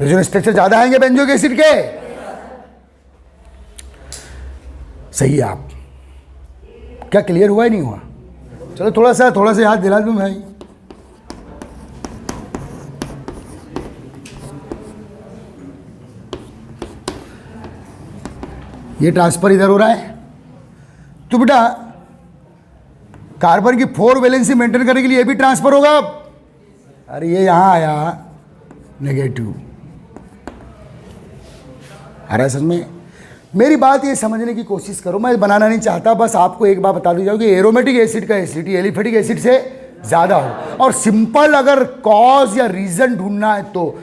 रेजोनेंस स्ट्रक्चर ज्यादा आएंगे बेंजोइक एसिड के। सही है। आप क्या क्लियर हुआ ही नहीं हुआ? चलो थोड़ा सा याद दिला दूं भाई। ये ट्रांसफर इधर हो रहा है, तो बेटा कार्बन की 4 वैलेंसी मेंटेन करने के लिए ये भी ट्रांसफर होगा। अरे ये यहां आया नेगेटिव। आ रहा है समझ में? मेरी बात ये समझने की कोशिश करो, मैं बनाना नहीं चाहता, बस आपको एक बात बता दी जाओ कि एरोमेटिक एसिड का एसिडिटी एलिफेटिक एसिड से ज़्यादा हो। और सिंपल अगर कॉज या रीज़न ढूंढना है तो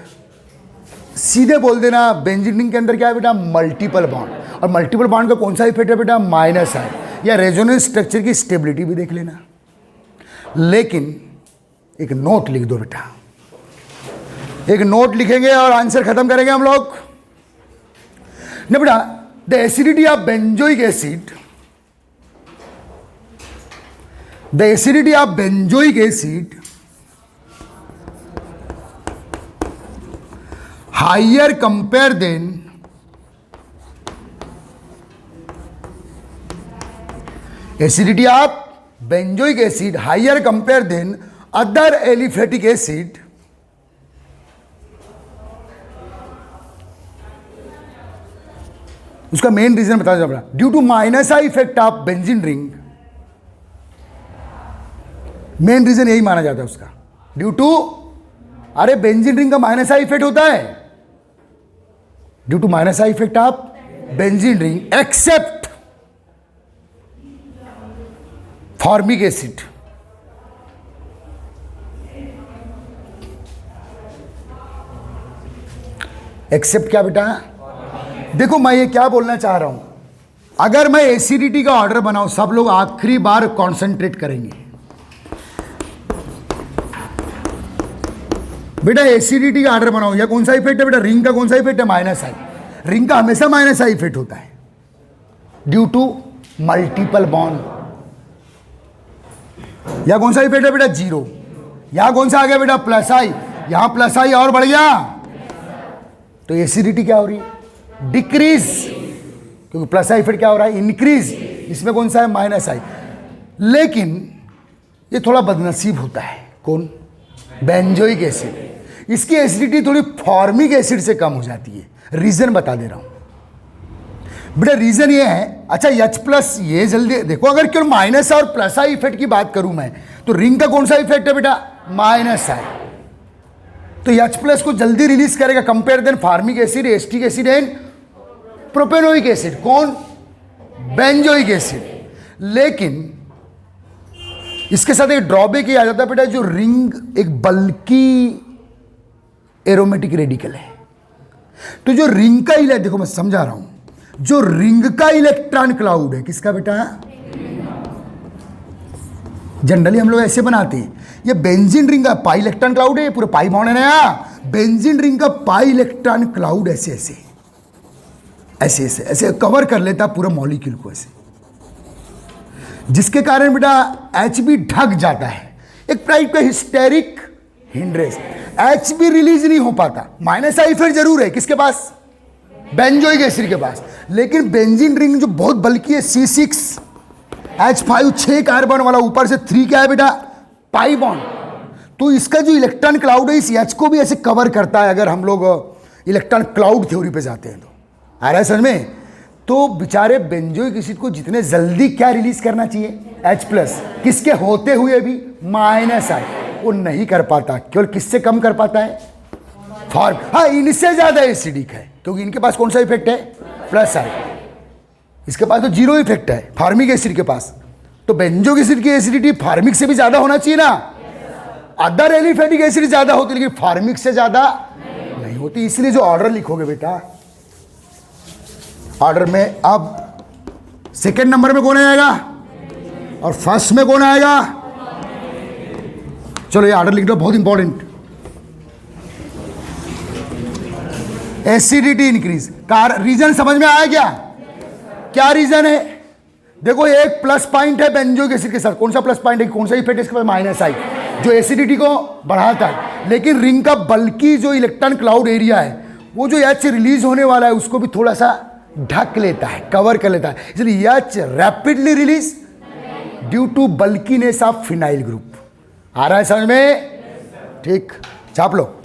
सीधे बोल देना, बेंजीन के अंदर क्या है बेटा? Multiple bond. और मल्टीपल बॉन्ड का कौन सा इफेक्ट है बेटा? माइनस है। या रेजोनेंस स्ट्रक्चर की स्टेबिलिटी भी देख लेना। लेकिन एक नोट लिख दो बेटा, एक नोट लिखेंगे और आंसर खत्म करेंगे हम लोग। ना बेटा, the acidity of benzoic acid, the acidity of benzoic acid higher compare than acidity of benzoic acid higher compare than other aliphatic acid उसका मेन रीजन बता दो अपना, due to minus I effect of benzene ring. Main reason यही माना जाता है उसका, due to, अरे बेंजीन रिंग का माइनस आई इफेक्ट होता है, due to minus I effect of benzene ring except formic acid. Accept क्या बेटा? देखो मैं ये क्या बोलना चाह रहा हूं, अगर मैं एसिडिटी का ऑर्डर बनाऊं, सब लोग आखिरी बार कॉन्सेंट्रेट करेंगे। बेटा एसिडिटी का ऑर्डर बनाओ, या कौन सा इफेक्ट है बेटा? रिंग का कौन सा इफेक्ट है? माइनस आई। रिंग का हमेशा माइनस आई इफेक्ट होता है ड्यू टू मल्टीपल बॉन्ड। या कौन सा इफेक्ट है बेटा? जीरो। यहां कौन सा आ गया बेटा? प्लस आई। यहां प्लस आई और बढ़ गया, तो एसिडिटी क्या हो रही है? डिक्रीज, क्योंकि प्लस आई इफेक्ट क्या हो रहा है? इंक्रीज। इसमें कौन सा है? माइनस आई। लेकिन ये थोड़ा बदनसीब होता है, कौन? Benzoic acid. इसकी एसिडिटी थोड़ी फॉर्मिक एसिड से कम हो जाती है। रीजन बता दे रहा हूं बेटा, रीजन ये है, अच्छा H प्लस, ये जल्दी देखो, अगर केवल माइनस और प्लस आई इफेक्ट की बात करूं मैं, तो रिंग का कौन सा इफेक्ट है बेटा? Minus I. तो H प्लस को जल्दी रिलीज करेगा compare then formic acid, acetic acid and propanoic acid. कौन? Benzoic acid. लेकिन इसके साथ एक ड्रॉबैक ये आ जाता है बेटा, जो रिंग एक बल्कि एरोमेटिक रेडिकल है, तो जो रिंग का देखो मैं समझा रहा हूं, जो रिंग का इलेक्ट्रॉन क्लाउड है, किसका बेटा? जनरली हम लोग ऐसे बनाते हैं, ये बेंजीन रिंग का पाई इलेक्ट्रॉन क्लाउड है, ये पूरे पाई बॉन्ड है ना, बेंजीन रिंग का पाई इलेक्ट्रॉन क्लाउड ऐसे ऐसे ऐसे ऐसे ऐसे कवर कर लेता पूरा मॉलिक्यूल को ऐसे, जिसके कारण बेटा एच बी ढक जाता है, एक टाइप का हिस्टेरिक हिंड्रेस। एच बी रिलीज नहीं हो पाता। माइनस आई फिर जरूर है, किसके पास? बेंजोइक एसिड के पास। लेकिन बेंजीन रिंग जो बहुत बल्कि है, C6H5 6 कार्बन वाला, ऊपर से 3 क्या है बेटा? Pi bond. तो इसका जो इलेक्ट्रॉन क्लाउड है, इस H को भी ऐसे कवर करता है। अगर हम लोग इलेक्ट्रॉन क्लाउड थ्योरी पे जाते हैं तो आ रहा है समझ में? तो बेचारे बेंजोइक एसिड को जितने जल्दी क्या रिलीज करना चाहिए? H प्लस, किसके होते हुए भी माइनस आई, वो नहीं कर पाता। केवल किससे कम कर पाता है? फॉर्म। हाँ, इनसे ज्यादा एसिडिक है, क्योंकि इनके पास कौन सा इफेक्ट है? प्लस आई। इसके पास तो जीरो इफेक्ट है फॉर्मिक एसिड के पास। तो बेंजोइक एसिड की एसिडिटी फॉर्मिक से भी ज्यादा होना चाहिए ना। अदर एलिफेटिक एसिड ज्यादा होती, लेकिन फॉर्मिक से ज्यादा नहीं होती। इसलिए जो ऑर्डर लिखोगे बेटा, ऑर्डर में अब सेकेंड नंबर में कौन आएगा और फर्स्ट में कौन आएगा? चलो ये ऑर्डर लिख लो, बहुत इंपॉर्टेंट। एसिडिटी इंक्रीज का रीजन समझ में आया क्या? क्या रीजन है? देखो एक प्लस पॉइंट है बेंजोइक एसिड के साथ। कौन सा प्लस पॉइंट है? कौन सा इफेक्ट है इसके पास? माइनस आई, जो एसिडिटी को बढ़ाता है। लेकिन रिंग का बल्कि जो इलेक्ट्रॉन क्लाउड एरिया है, वो जो एच रिलीज होने वाला है उसको भी थोड़ा सा ढक लेता है, कवर कर लेता है। इसलिए H rapidly release due to bulkiness of phenyl group. आ रहा है समझ में? ठीक, छाप लो।